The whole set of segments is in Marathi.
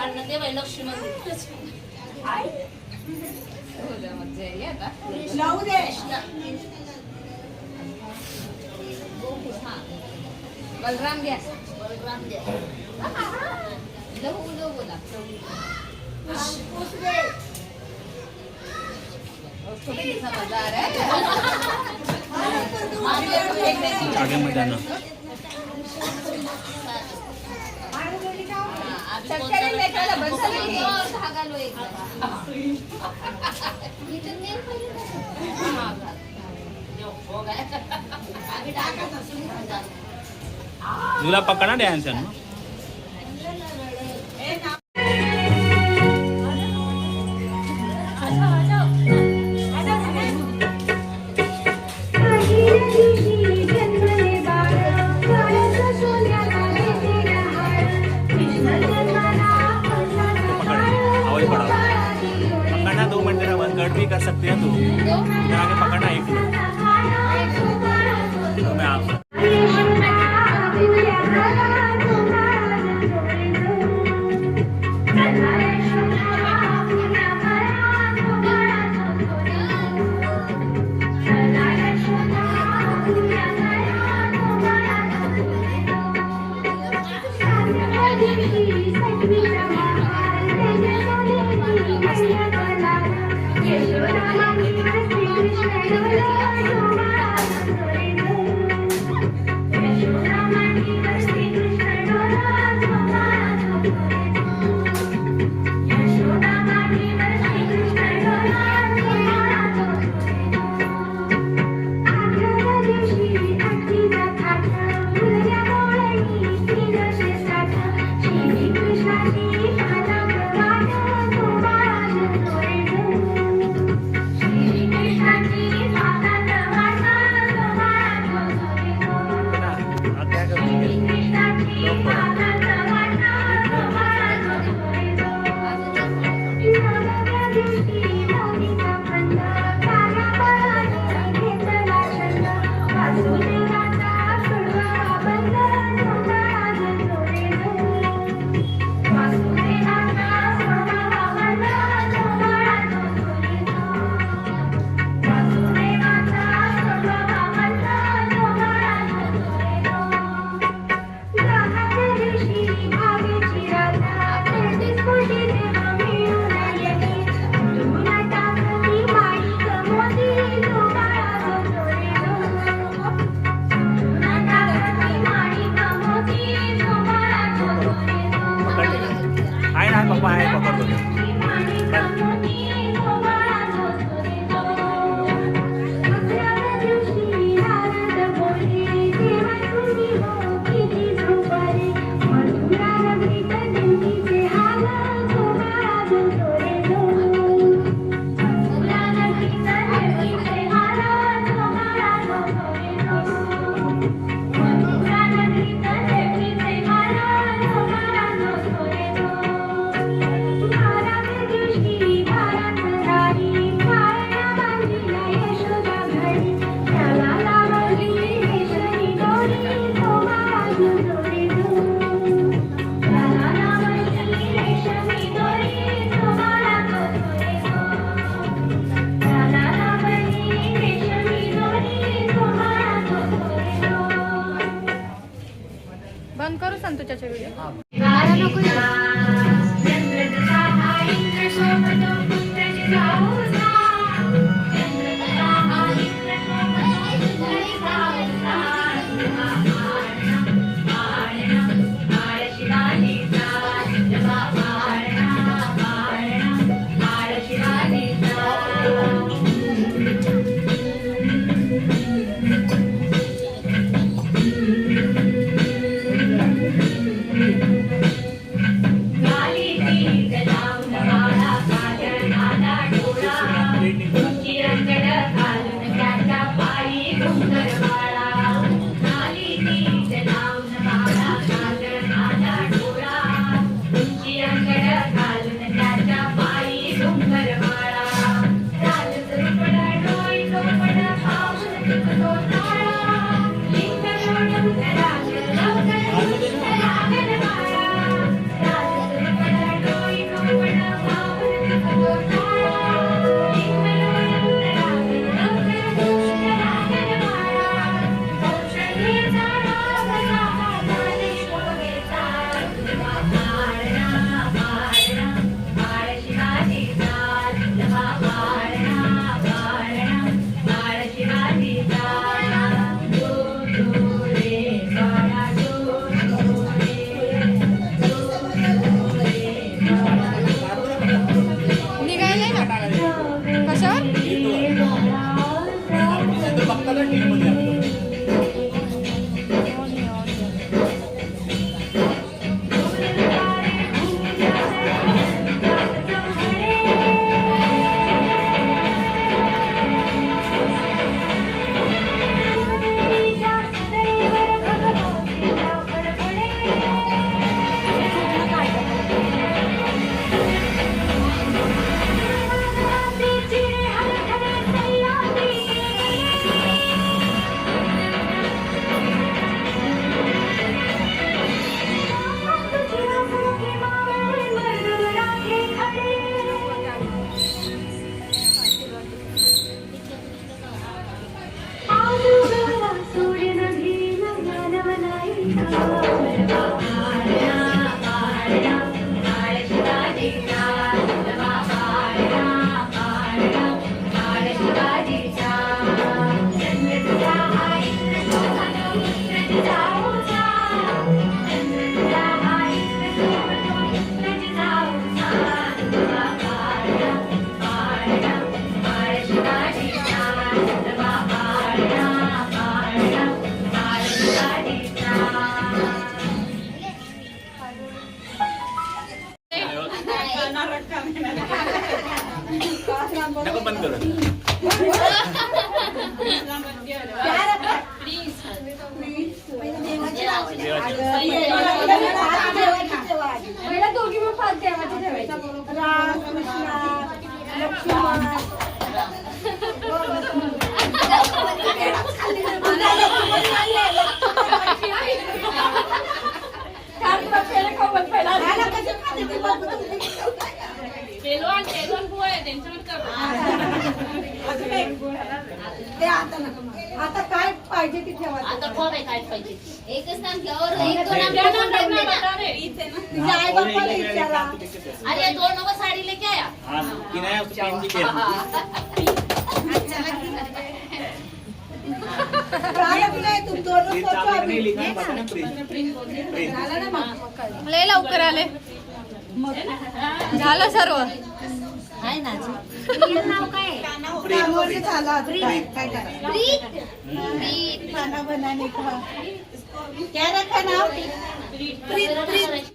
भांडणं ते बाई लक्ष्मण लावू दे बलराम द्या बलराम द्या लहू लहू बोला समझदार है आगे मत जाना चक्कर लेकर बंद धागा लो एक तुला पकडा डान्स ना पकड़ना 2 मिनट तेरा वन कट भी कर सकते हैं तू इधर आके पकड़ना 1 मिनट तो मैं आप नको बंद करू. पहिला दोघी पण पाच देवाचे ठेवायचे. राम कृष्ण लक्ष्मण आता काय पाहिजे ती ठेवा. आता कोण आहे काय पाहिजे एकच नाम घ्या और एक दोन नाम तिच्या आई बापाला विचारा. अरे 2 नंबर साड़ी लेके आया हाँ, कि नहीं उसको पेन की खेल. प्राणक नाही तुम दोनों प्लीज फोटो आपने अभी नहीं लिखा है, बता ना प्लीज. प्लीज. झालं ना मग. लय लवकर आले झालं सर्व. आहे ना नाव काय त्यामुळे झालं आता काय काय करा. प्रीत. खाना बनाने का क्या रखा नाव. प्रीत प्रीत.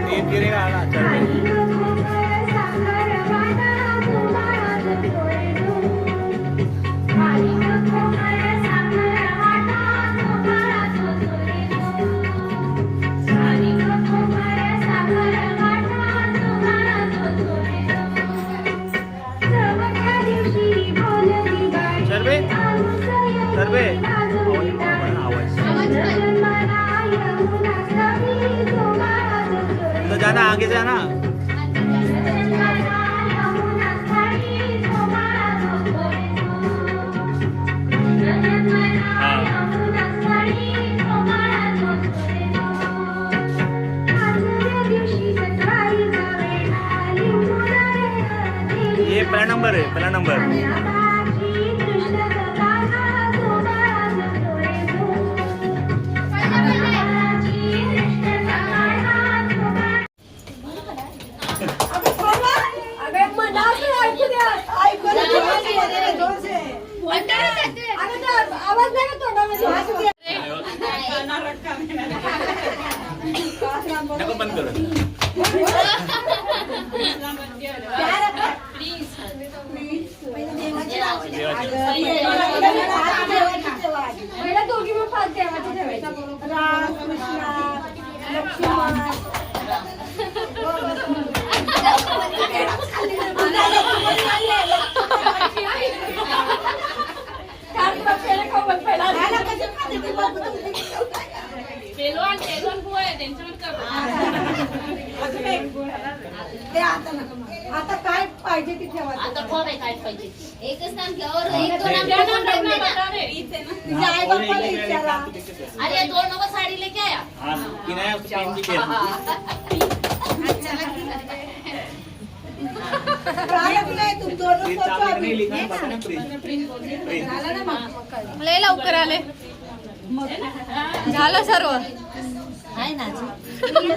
पेन गिरेगा आला, चल. सर्वे सर्वे आवाज तो जाना आगे जाना. ये पहला नंबर है, पहला नंबर. आवाज नाही तोंडामध्ये. नको बंद करू. पहिला दोघी पण पाच देवाचे ठेवायचे. राम कृष्ण लक्ष्मण आता काय पाहिजे ती ठेवा. आता कोण आहे काय पाहिजे एकच नाम घ्या और एक दोन नाम तिच्या आई बापाला विचारा. अरे 2 नंबर साड़ी लेके आया हाँ, कि नहीं उसको पेन की खेल. प्राणक नाही तुम दोनों प्लीज फोटो आपने नहीं अभी लिखा है, बता ना प्लीज. प्लीज. झालं ना मग. लय लवकर आले झालं सर्व. आहे ना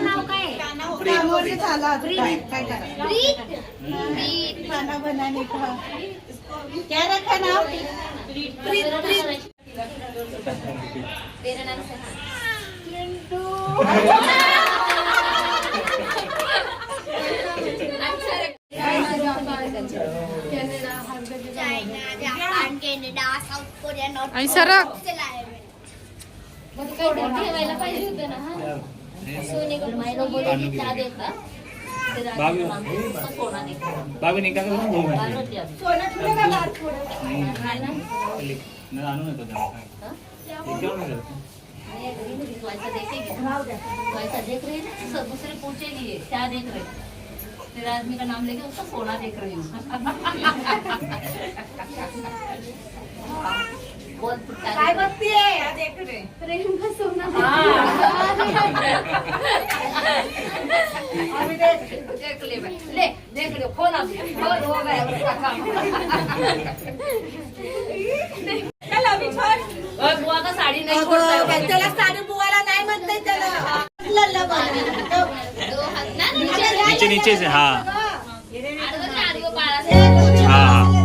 नाव काय त्यामुळे झालं आता काय काय करा. प्रीत. खाना बनाने का क्या रखा नाव. प्रीत प्रीत. तेरा नाम से आणि सरक ठेवायला पाहिजे होते ना. सोने को मैंने बोले कि क्या देखा तेरा बाबू. उसका सोना देखा बाबू निकाल कर दो मैं. बालो दिया सोनं ठेवलं का बाहेर थोडं. नहीं मैं आनू नहीं तो जाना. ये क्यों नहीं करते. वैसा देखेगी वैसा देख रही है सब दूसरे पूछेगी ये क्या देख रहे तेरा आदमी का नाम लेके उसका सोना देख रही हूँ बोल काय बघतीये प्रेम का सोना अभी देख देख ले भाई, ले देख ले, खोल अब, खोल, हो गया उसका काम। चल अभी छोड़ ओए, बुआ का साड़ी नहीं छोड़ता है। त्याला साडी बुवाला नाही म्हणते त्याला लल्ला दो हाथ ना नीचे नीचे से हाँ आडवं बाळा हाँ हाँ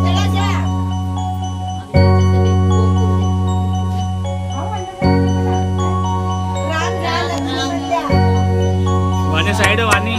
वाणी साइड वाणी